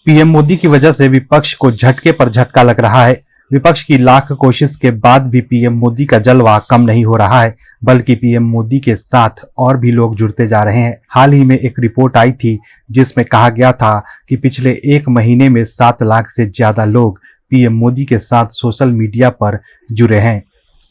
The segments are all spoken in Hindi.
पीएम मोदी की वजह से विपक्ष को झटके पर झटका लग रहा है। विपक्ष की लाख कोशिश के बाद भी पीएम मोदी का जलवा कम नहीं हो रहा है, बल्कि पीएम मोदी के साथ और भी लोग जुड़ते जा रहे हैं। हाल ही में एक रिपोर्ट आई थी जिसमें कहा गया था कि पिछले एक महीने में 7 लाख से ज्यादा लोग पीएम मोदी के साथ सोशल मीडिया पर जुड़े हैं।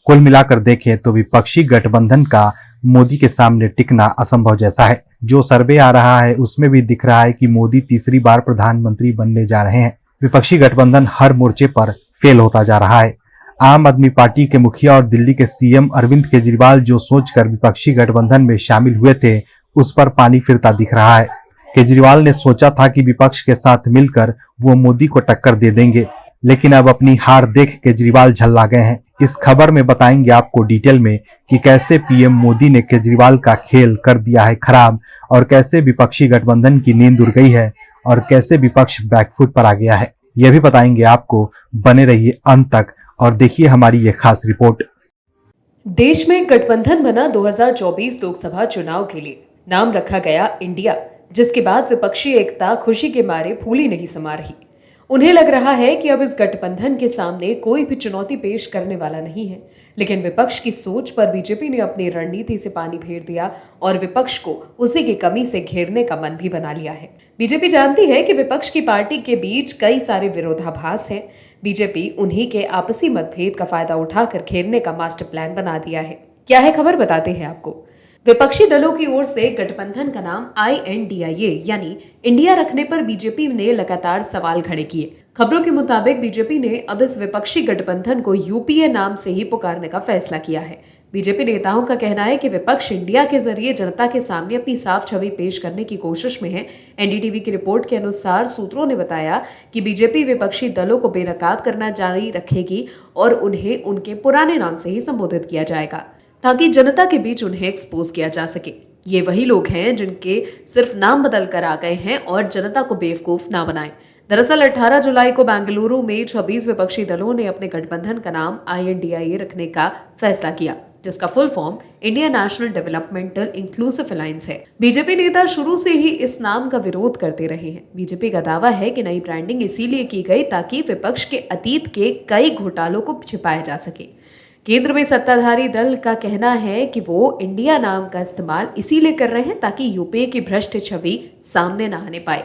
कुल मिलाकर देखें तो विपक्षी गठबंधन का मोदी के सामने टिकना असंभव जैसा है। जो सर्वे आ रहा है उसमें भी दिख रहा है कि मोदी तीसरी बार प्रधानमंत्री बनने जा रहे हैं। विपक्षी गठबंधन हर मोर्चे पर फेल होता जा रहा है। आम आदमी पार्टी के मुखिया और दिल्ली के सीएम अरविंद केजरीवाल जो सोचकर विपक्षी गठबंधन में शामिल हुए थे, उस पर पानी फिरता दिख रहा है। केजरीवाल ने सोचा था कि विपक्ष के साथ मिलकर वो मोदी को टक्कर दे देंगे, लेकिन अब अपनी हार देख केजरीवाल झल्ला गए हैं। इस खबर में बताएंगे आपको डिटेल में कि कैसे पीएम मोदी ने केजरीवाल का खेल कर दिया है खराब, और कैसे विपक्षी गठबंधन की नींद उड़ गई है, और कैसे विपक्ष बैकफुट पर आ गया है। यह भी बताएंगे आपको। बने रहिए अंत तक और देखिए हमारी ये खास रिपोर्ट। देश में गठबंधन बना 2024 लोकसभा चुनाव के लिए। नाम रखा गया इंडिया, जिसके बाद विपक्षी एकता खुशी के मारे फूली नहीं समा रही। उन्हें लग रहा है कि अब इस गठबंधन के सामने कोई भी चुनौती पेश करने वाला नहीं है। लेकिन विपक्ष की सोच पर बीजेपी ने अपनी रणनीति से पानी फेर दिया और विपक्ष को उसी की कमी से घेरने का मन भी बना लिया है। बीजेपी जानती है कि विपक्ष की पार्टी के बीच कई सारे विरोधाभास हैं। बीजेपी उन्हीं के आपसी मतभेद का फायदा उठाकर घेरने का मास्टर प्लान बना दिया है। क्या है खबर, बताते हैं आपको। विपक्षी दलों की ओर से गठबंधन का नाम INDIA यानी इंडिया रखने पर बीजेपी ने लगातार सवाल खड़े किए। खबरों के मुताबिक बीजेपी ने अब इस विपक्षी गठबंधन को यूपीए नाम से ही पुकारने का फैसला किया है। बीजेपी नेताओं का कहना है कि विपक्ष इंडिया के जरिए जनता के सामने अपनी साफ छवि पेश करने की कोशिश में है। एनडीटीवी की रिपोर्ट के अनुसार सूत्रों ने बताया कि बीजेपी विपक्षी दलों को बेनकाब करना जारी रखेगी और उन्हें उनके पुराने नाम से ही संबोधित किया जाएगा, ताकि जनता के बीच उन्हें एक्सपोज किया जा सके। ये वही लोग हैं जिनके सिर्फ नाम बदल कर आ गए हैं और जनता को बेवकूफ ना बनाएं। दरअसल 18 जुलाई को बेंगलुरु में 26 विपक्षी दलों ने अपने गठबंधन का नाम INDIA रखने का फैसला किया, जिसका full form India national developmental inclusive alliance है। बीजेपी नेता शुरू से ही इस नाम का विरोध करते रहे हैं। बीजेपी का दावा है कि नई ब्रांडिंग इसीलिए की गई ताकि विपक्ष के अतीत के कई घोटालों को छिपाया जा सके। केंद्र में सत्ताधारी दल का कहना है कि वो इंडिया नाम का इस्तेमाल इसीलिए कर रहे हैं ताकि यूपीए की भ्रष्ट छवि सामने न आने पाए।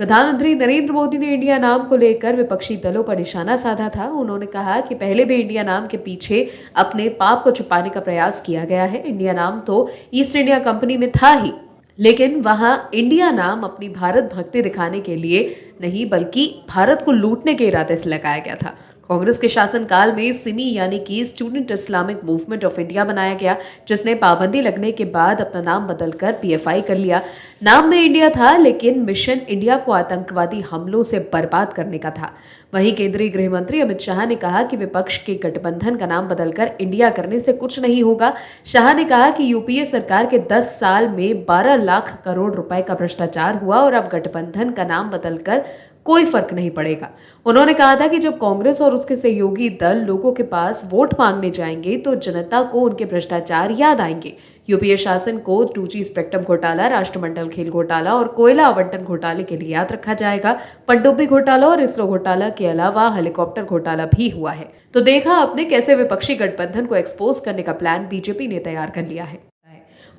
प्रधानमंत्री नरेंद्र मोदी ने इंडिया नाम को लेकर विपक्षी दलों पर निशाना साधा था। उन्होंने कहा कि पहले भी इंडिया नाम के पीछे अपने पाप को छुपाने का प्रयास किया गया है। इंडिया नाम तो ईस्ट इंडिया कंपनी में था ही, लेकिन वहां इंडिया नाम अपनी भारत भक्ति दिखाने के लिए नहीं, बल्कि भारत को लूटने के इरादे से लगाया गया था। कांग्रेस के शासनकाल में सिमी यानी कि student Islamic movement of India बनाया गया, जिसने पाबंदी लगने के बाद अपना नाम बदलकर PFI कर लिया। नाम में इंडिया था, लेकिन मिशन इंडिया को आतंकवादी हमलों से बर्बाद करने का था। वहीं केंद्रीय गृह मंत्री अमित शाह ने कहा कि विपक्ष के गठबंधन का नाम बदलकर इंडिया करने से कुछ नहीं होगा। शाह ने कहा कि यूपीए सरकार के 10 साल में 12 लाख करोड़ रुपए का भ्रष्टाचार हुआ और अब गठबंधन का नाम बदलकर कोई फर्क नहीं पड़ेगा। उन्होंने कहा था कि जब कांग्रेस और उसके सहयोगी दल लोगों के पास वोट मांगने जाएंगे तो जनता को उनके भ्रष्टाचार याद आएंगे। यूपीए शासन को 2G स्पेक्ट्रम घोटाला, राष्ट्रमंडल खेल घोटाला और कोयला आवंटन घोटाले के लिए याद रखा जाएगा। पनडुब्बी घोटाला और इसरो घोटाला के अलावा हेलीकॉप्टर घोटाला भी हुआ है। तो देखा आपने कैसे विपक्षी गठबंधन को एक्सपोज करने का प्लान बीजेपी ने तैयार कर लिया है।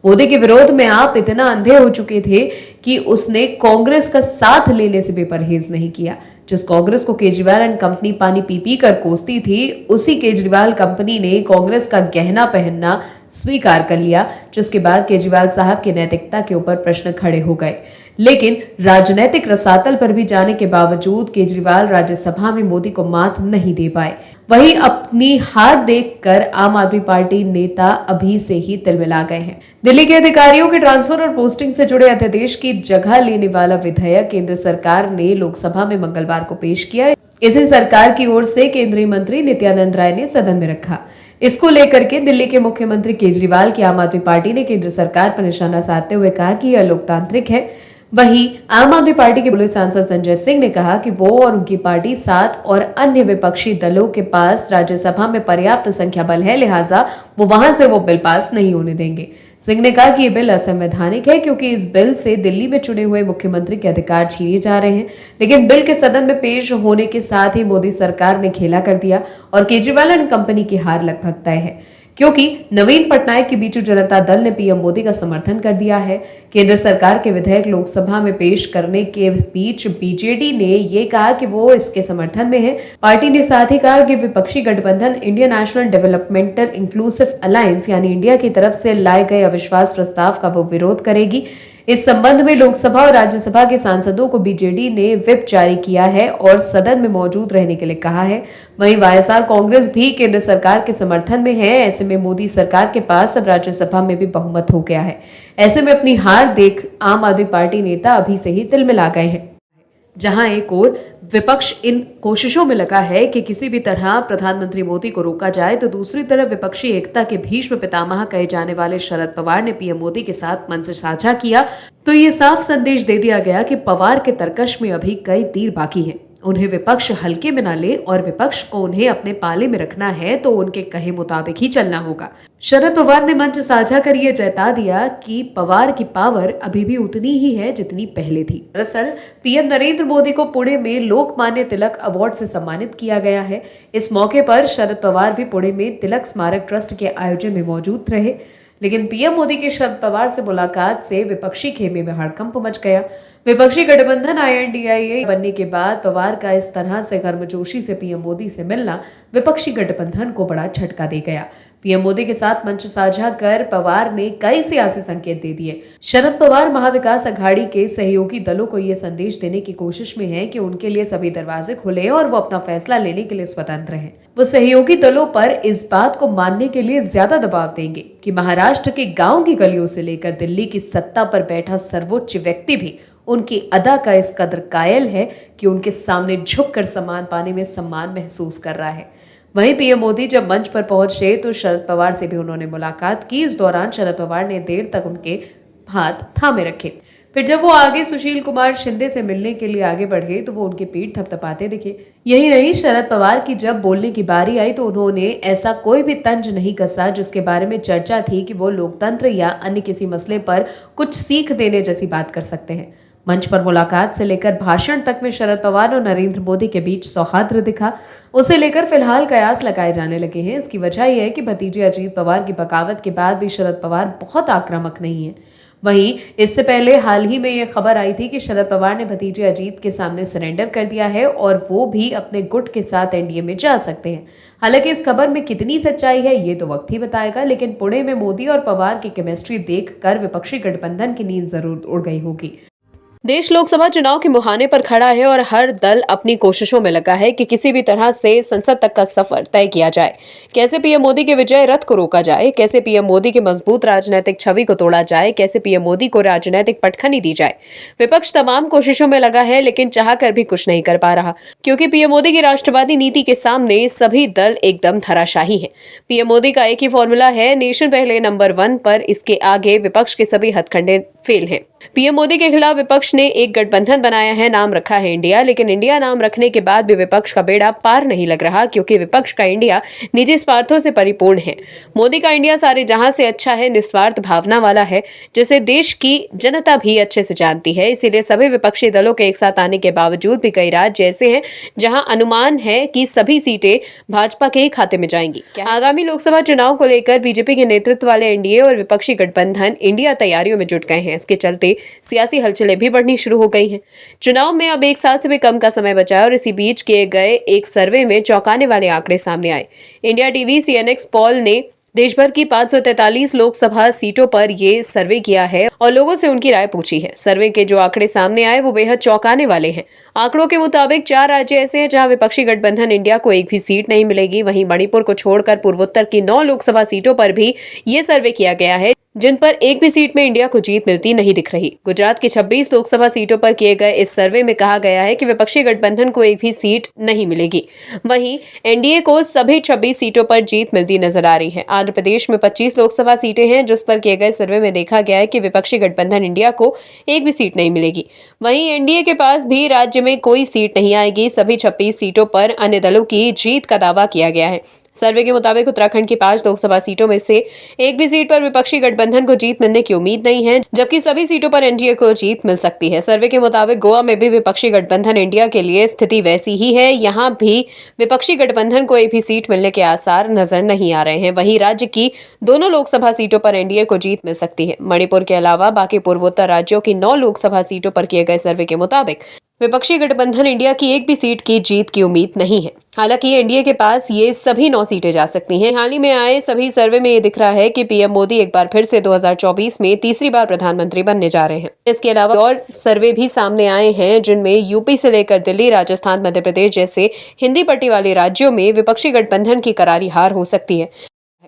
मोदी के विरोध में आप इतना अंधे हो चुके थे कि उसने कांग्रेस का साथ लेने से भी परहेज नहीं किया। जिस कांग्रेस को केजरीवाल एंड कंपनी पानी पी पी कर कोसती थी, उसी केजरीवाल कंपनी ने कांग्रेस का गहना पहनना स्वीकार कर लिया, जिसके बाद केजरीवाल साहब की नैतिकता के ऊपर प्रश्न खड़े हो गए। लेकिन राजनीतिक रसातल पर भी जाने के बावजूद केजरीवाल राज्यसभा में मोदी को मात नहीं दे पाए। वहीं अपनी हार देखकर आम आदमी पार्टी नेता अभी से ही तिलमिला गए हैं। दिल्ली के अधिकारियों के ट्रांसफर और पोस्टिंग से जुड़े अध्यादेश की जगह लेने वाला विधेयक केंद्र सरकार ने लोकसभा में मंगलवार को पेश किया। इसे सरकार की ओर से केंद्रीय मंत्री नित्यानंद राय ने सदन में रखा। इसको लेकर के दिल्ली के मुख्यमंत्री केजरीवाल की आम आदमी पार्टी ने केंद्र सरकार पर निशाना साधते हुए कहा कि यह लोकतांत्रिक है। वहीं आम आदमी पार्टी के पुलिस सांसद संजय सिंह ने कहा कि वो और उनकी पार्टी 7 और अन्य विपक्षी दलों के पास राज्यसभा में पर्याप्त संख्या बल है, लिहाजा वो वहां से वो बिल पास नहीं होने देंगे। सिंह ने कहा कि ये बिल असंवैधानिक है क्योंकि इस बिल से दिल्ली में चुने हुए मुख्यमंत्री के अधिकार छीने जा रहे हैं। लेकिन बिल के सदन में पेश होने के साथ ही मोदी सरकार ने खेला कर दिया और केजरीवाल एंड कंपनी की हार लगभग तय है, क्योंकि नवीन पटनायक के बीचू जनता दल ने पीएम मोदी का समर्थन कर दिया है। केंद्र सरकार के विधेयक लोकसभा में पेश करने के बीच बीजेडी ने ये कहा कि वो इसके समर्थन में है। पार्टी ने साथ ही कहा कि विपक्षी गठबंधन Indian national developmental inclusive alliance यानी इंडिया की तरफ से लाए गए अविश्वास प्रस्ताव का वो विरोध करेगी। इस संबंध में लोकसभा और राज्यसभा के सांसदों को बीजेडी ने व्हिप जारी किया है और सदन में मौजूद रहने के लिए कहा है। वहीं वाईएसआर कांग्रेस भी केंद्र सरकार के समर्थन में है। ऐसे में मोदी सरकार के पास अब राज्यसभा में भी बहुमत हो गया है। ऐसे में अपनी हार देख आम आदमी पार्टी नेता अभी से ही तिलमिला गए हैं। जहां एक ओर विपक्ष इन कोशिशों में लगा है कि किसी भी तरह प्रधानमंत्री मोदी को रोका जाए, तो दूसरी तरफ विपक्षी एकता के भीष्म पितामह कहे जाने वाले शरद पवार ने पीएम मोदी के साथ मंच साझा किया। तो ये साफ संदेश दे दिया गया कि पवार के तर्कश में अभी कई तीर बाकी हैं। उन्हें विपक्ष हल्के में न ले और विपक्ष को उन्हें अपने पाले में रखना है तो उनके कहे मुताबिक ही चलना होगा। शरद पवार ने मंच साझा कर यह जता दिया कि पवार की पावर अभी भी उतनी ही है जितनी पहले थी। दरअसल पीएम नरेंद्र मोदी को पुणे में लोकमान्य तिलक अवार्ड से सम्मानित किया गया है। इस मौके पर शरद पवार भी पुणे में तिलक स्मारक ट्रस्ट के आयोजन में मौजूद रहे। लेकिन पीएम मोदी के शरद पवार से मुलाकात से विपक्षी खेमे में हड़कंप मच गया। विपक्षी गठबंधन INDIA बनने के बाद पवार का इस तरह से गर्मजोशी से पीएम मोदी से मिलना विपक्षी गठबंधन को बड़ा झटका दे गया। पीएम मोदी के साथ मंच साझा कर पवार ने कई सियासी संकेत दे दिए। शरद पवार महाविकास अघाड़ी के सहयोगी दलों को यह संदेश देने की कोशिश में है कि उनके लिए सभी दरवाजे खुले और वो अपना फैसला लेने के लिए स्वतंत्र हैं। वो सहयोगी दलों पर इस बात को मानने के लिए ज्यादा दबाव देंगे कि महाराष्ट्र के गांव की गलियों से लेकर दिल्ली की सत्ता पर बैठा सर्वोच्च व्यक्ति भी उनकी अदा का इस कदर कायल है कि उनके सामने झुककर सम्मान पाने में सम्मान महसूस कर रहा है। वहीं पीएम मोदी जब मंच पर पहुंचे तो शरद पवार से भी उन्होंने मुलाकात की। इस दौरान शरद पवार ने देर तक उनके हाथ थामे रखे। फिर जब वो आगे सुशील कुमार शिंदे से मिलने के लिए आगे बढ़े तो वो उनकी पीठ थपथपाते दिखे। यही नहीं, शरद पवार की जब बोलने की बारी आई तो उन्होंने ऐसा कोई भी तंज नहीं कसा जिसके बारे में चर्चा थी कि वो लोकतंत्र या अन्य किसी मसले पर कुछ सीख देने जैसी बात कर सकते हैं। मंच पर मुलाकात से लेकर भाषण तक में शरद पवार और नरेंद्र मोदी के बीच सौहार्द दिखा। उसे लेकर फिलहाल कयास लगाए जाने लगे हैं। इसकी वजह यह है कि भतीजे अजीत पवार की बगावत के बाद भी शरद पवार बहुत आक्रामक नहीं है। वहीं इससे पहले हाल ही में यह खबर आई थी कि शरद पवार ने भतीजे अजीत के सामने सरेंडर कर दिया है और वो भी अपने गुट के साथ एनडीए में जा सकते हैं। हालांकि इस खबर में कितनी सच्चाई है ये तो वक्त ही बताएगा, लेकिन पुणे में मोदी और पवार की केमिस्ट्री देखकर विपक्षी गठबंधन की नींद जरूर उड़ गई होगी। देश लोकसभा चुनाव के मुहाने पर खड़ा है और हर दल अपनी कोशिशों में लगा है कि किसी भी तरह से संसद तक का सफर तय किया जाए। कैसे पीएम मोदी के विजय रथ को रोका जाए, कैसे पीएम मोदी की मजबूत राजनीतिक छवि को तोड़ा जाए, कैसे पीएम मोदी को राजनीतिक पटखनी दी जाए। विपक्ष तमाम कोशिशों में लगा है लेकिन चाहकर भी कुछ नहीं कर पा रहा, क्योंकि पीएम मोदी की राष्ट्रवादी नीति के सामने सभी दल एकदम धराशाही है। पीएम मोदी का एक ही फॉर्मूला है, नेशन पहले, नंबर 1 पर। इसके आगे विपक्ष के सभी हथकंडे फेल हैं। पीएम मोदी के खिलाफ विपक्ष ने एक गठबंधन बनाया है, नाम रखा है इंडिया, लेकिन इंडिया नाम रखने के बाद भी विपक्ष का बेड़ा पार नहीं लग रहा, क्योंकि विपक्ष का इंडिया निजी स्वार्थों से परिपूर्ण है। मोदी का इंडिया सारे जहां से अच्छा है, निस्वार्थ भावना वाला है, जिसे देश की जनता भी अच्छे से जानती है। इसीलिए सभी विपक्षी दलों के एक साथ आने के बावजूद भी कई राज्य ऐसे हैं जहां अनुमान है कि सभी सीटें भाजपा के ही खाते में जाएंगी। आगामी लोकसभा चुनाव को लेकर बीजेपी के नेतृत्व वाले एनडीए और विपक्षी गठबंधन इंडिया तैयारियों में जुट गए हैं। इसके चलते सियासी हलचलें भी बढ़नी शुरू हो गई हैं। चुनाव में अब 1 साल से भी कम का समय बचा है और इसी बीच किए गए एक सर्वे में चौंकाने वाले आंकड़े सामने आए। इंडिया टीवी CNX पॉल ने देश भर की 543 लोकसभा सीटों पर ये सर्वे किया है और लोगों से उनकी राय पूछी है। सर्वे के जो आंकड़े सामने आए वो बेहद चौंकाने वाले हैं। आंकड़ों के मुताबिक 4 राज्य ऐसे हैं जहां विपक्षी गठबंधन इंडिया को एक भी सीट नहीं मिलेगी। वहीं मणिपुर को छोड़कर पूर्वोत्तर की 9 लोकसभा सीटों पर भी ये सर्वे किया गया है, जिन पर एक भी सीट में इंडिया को जीत मिलती नहीं दिख रही। गुजरात की 26 लोकसभा सीटों पर किए गए इस सर्वे में कहा गया है कि विपक्षी गठबंधन को एक भी सीट नहीं मिलेगी। वहीं एनडीए को सभी 26 सीटों पर जीत मिलती नजर आ रही है। आंध्र प्रदेश में 25 लोकसभा सीटें हैं, जिस पर किए गए सर्वे में देखा गया है कि विपक्षी गठबंधन इंडिया को एक भी सीट नहीं मिलेगी। वहीं एनडीए के पास भी राज्य में कोई सीट नहीं आएगी। सभी 26 सीटों पर अन्य दलों की जीत का दावा किया गया है। सर्वे के मुताबिक उत्तराखंड की 5 लोकसभा सीटों में से एक भी सीट पर विपक्षी गठबंधन को जीत मिलने की उम्मीद नहीं है, जबकि सभी सीटों पर एनडीए को जीत मिल सकती है। सर्वे के मुताबिक गोवा में भी विपक्षी गठबंधन इंडिया के लिए स्थिति वैसी ही है। यहां भी विपक्षी गठबंधन को एक भी सीट मिलने के आसार नजर नहीं आ रहे हैं। वहीं राज्य की दोनों लोकसभा सीटों पर एनडीए को जीत मिल सकती है। मणिपुर के अलावा बाकी पूर्वोत्तर राज्यों की 9 लोकसभा सीटों पर किए गए सर्वे के मुताबिक विपक्षी गठबंधन इंडिया की एक भी सीट की जीत की उम्मीद नहीं है। हालांकि एनडीए के पास ये सभी 9 सीटें जा सकती हैं। हाल ही में आए सभी सर्वे में ये दिख रहा है कि पीएम मोदी एक बार फिर से 2024 में तीसरी बार प्रधानमंत्री बनने जा रहे हैं। इसके अलावा और सर्वे भी सामने आए हैं, जिनमें यूपी से लेकर दिल्ली, राजस्थान, मध्य प्रदेश जैसे हिंदी पट्टी वाले राज्यों में विपक्षी गठबंधन की करारी हार हो सकती है।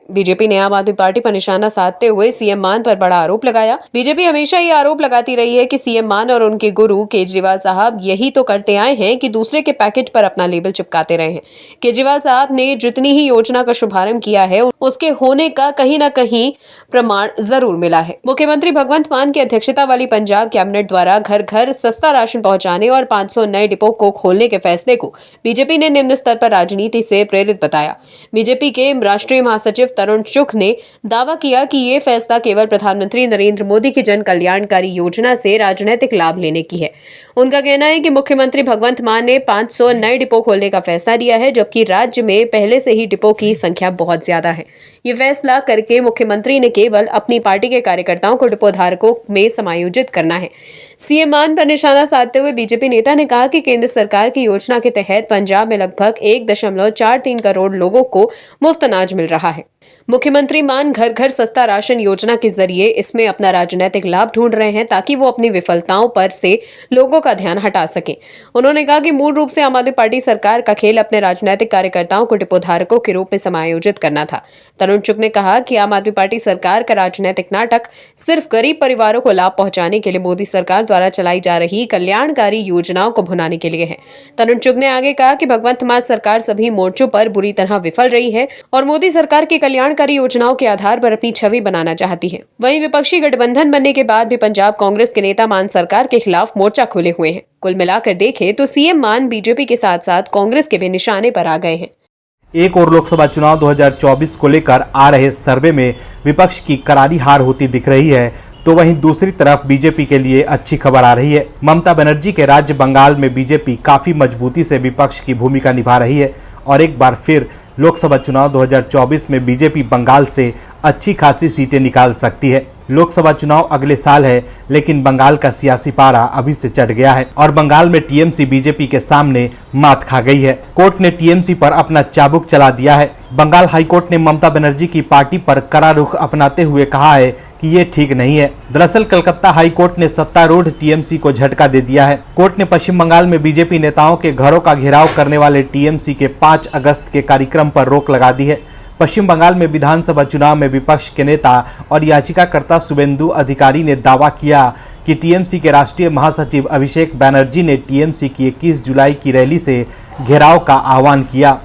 बीजेपी ने आम आदमी पार्टी पर निशाना साधते हुए सीएम मान पर बड़ा आरोप लगाया। बीजेपी हमेशा ये आरोप लगाती रही है कि सीएम मान और उनके गुरु केजरीवाल साहब यही तो करते आए हैं कि दूसरे के पैकेट पर अपना लेबल चिपकाते रहे हैं। केजरीवाल साहब ने जितनी ही योजना का शुभारंभ किया है, उसके होने का कहीं न कहीं प्रमाण जरूर मिला है। मुख्यमंत्री भगवंत मान की अध्यक्षता वाली पंजाब कैबिनेट द्वारा घर घर सस्ता राशन पहुंचाने और 500 नए डिपो को खोलने के फैसले को बीजेपी ने निम्न स्तर पर राजनीति से प्रेरित बताया। बीजेपी के राष्ट्रीय महासचिव तरुण चुग ने दावा किया कि ये फैसला केवल प्रधानमंत्री नरेंद्र मोदी की जन कल्याणकारी योजना से राजनीतिक लाभ लेने की है। उनका कहना है कि मुख्यमंत्री भगवंत मान ने 500 नए डिपो खोलने का फैसला लिया है, जबकि राज्य में पहले से ही डिपो की संख्या बहुत ज्यादा है। ये फैसला करके मुख्यमंत्री ने केवल अपनी पार्टी के कार्यकर्ताओं को डिपो धारकों में समायोजित करना है। सीएम मान पर निशाना साधते हुए बीजेपी नेता ने कहा कि केंद्र सरकार की योजना के तहत पंजाब में लगभग 1.43 करोड़ लोगों को मुफ्त अनाज मिल रहा है। मुख्यमंत्री मान घर घर सस्ता राशन योजना के जरिए इसमें अपना राजनीतिक लाभ ढूंढ रहे हैं, ताकि वो अपनी विफलताओं पर से लोगों का ध्यान हटा सकें। उन्होंने कहा कि मूल रूप से आम आदमी पार्टी सरकार का खेल अपने राजनीतिक कार्यकर्ताओं को डिपो धारकों के रूप में समायोजित करना था। तरुण चुग ने कहा कि आम आदमी पार्टी सरकार का राजनीतिक नाटक सिर्फ गरीब परिवारों को लाभ पहुंचाने के लिए मोदी सरकार द्वारा चलाई जा रही कल्याणकारी योजनाओं को भुनाने के लिए है। तरुण चुग ने आगे कहा कि भगवंत मान सरकार सभी मोर्चों पर बुरी तरह विफल रही है और मोदी सरकार की कल्याणकारी योजनाओं के आधार पर अपनी छवि बनाना चाहती है। वहीं विपक्षी गठबंधन बनने के बाद भी पंजाब कांग्रेस के नेता मान सरकार के खिलाफ मोर्चा खोले हुए हैं। कुल मिलाकर देखें तो सीएम मान बीजेपी के साथ साथ कांग्रेस के भी निशाने पर आ गए हैं। एक और लोकसभा चुनाव 2024 को लेकर आ रहे सर्वे में विपक्ष की करारी हार होती दिख रही है, तो वहीं दूसरी तरफ बीजेपी के लिए अच्छी खबर आ रही है। ममता बनर्जी के राज्य बंगाल में बीजेपी काफी मजबूती से विपक्ष की भूमिका निभा रही है और एक बार फिर लोकसभा चुनाव 2024 में बीजेपी बंगाल से अच्छी खासी सीटें निकाल सकती है। लोकसभा चुनाव अगले साल है, लेकिन बंगाल का सियासी पारा अभी से चढ़ गया है और बंगाल में टीएमसी बीजेपी के सामने मात खा गई है। कोर्ट ने टीएमसी पर अपना चाबुक चला दिया है। बंगाल हाईकोर्ट ने ममता बनर्जी की पार्टी पर कड़ा रुख अपनाते हुए कहा है कि ये ठीक नहीं है। दरअसल कलकत्ता हाईकोर्ट ने सत्तारूढ़ टीएमसी को झटका दे दिया है। कोर्ट ने पश्चिम बंगाल में बीजेपी नेताओं के घरों का घेराव करने वाले टीएमसी के 5 अगस्त के कार्यक्रम पर रोक लगा दी है। पश्चिम बंगाल में विधानसभा चुनाव में विपक्ष के नेता और याचिकाकर्ता शुभेंदु अधिकारी ने दावा किया कि टीएमसी के राष्ट्रीय महासचिव अभिषेक बैनर्जी ने टीएमसी की 21 जुलाई की रैली से घेराव का आह्वान किया।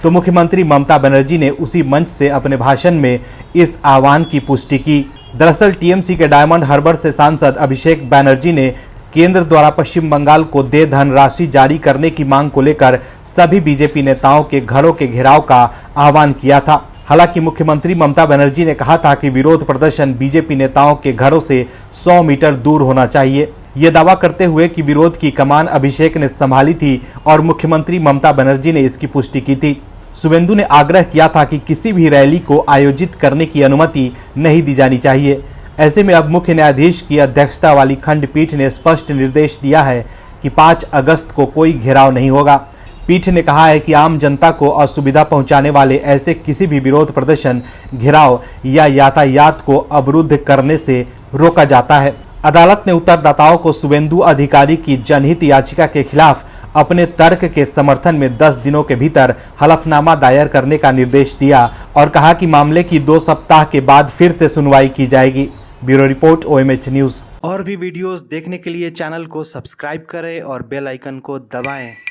तो मुख्यमंत्री ममता बनर्जी ने उसी मंच से अपने भाषण में इस आह्वान की पुष्टि की। दरअसल टीएमसी के डायमंड हार्बर से सांसद अभिषेक बैनर्जी ने केंद्र द्वारा पश्चिम बंगाल को दे धनराशि जारी करने की मांग को लेकर सभी बीजेपी नेताओं के घरों के घेराव का आह्वान किया था। हालांकि मुख्यमंत्री ममता बनर्जी ने कहा था कि विरोध प्रदर्शन बीजेपी नेताओं के घरों से 100 मीटर दूर होना चाहिए। ये दावा करते हुए कि विरोध की कमान अभिषेक ने संभाली थी और मुख्यमंत्री ममता बनर्जी ने इसकी पुष्टि की थी। शुभेंदु ने आग्रह किया था कि किसी भी रैली को आयोजित करने की अनुमति नहीं दी जानी चाहिए। ऐसे में अब मुख्य न्यायाधीश की अध्यक्षता वाली खंडपीठ ने स्पष्ट निर्देश दिया है कि 5 अगस्त को कोई घेराव नहीं होगा। पीठ ने कहा है कि आम जनता को असुविधा पहुंचाने वाले ऐसे किसी भी विरोध प्रदर्शन, घेराव या यातायात को अवरुद्ध करने से रोका जाता है। अदालत ने उत्तरदाताओं को शुभेंदु अधिकारी की जनहित याचिका के खिलाफ अपने तर्क के समर्थन में 10 दिनों के भीतर हलफनामा दायर करने का निर्देश दिया और कहा कि मामले की 2 सप्ताह के बाद फिर से सुनवाई की जाएगी। Bureau report OMH news. और भी वीडियोस देखने के लिए चैनल को सब्सक्राइब करें और बेल आइकन को दबाएं।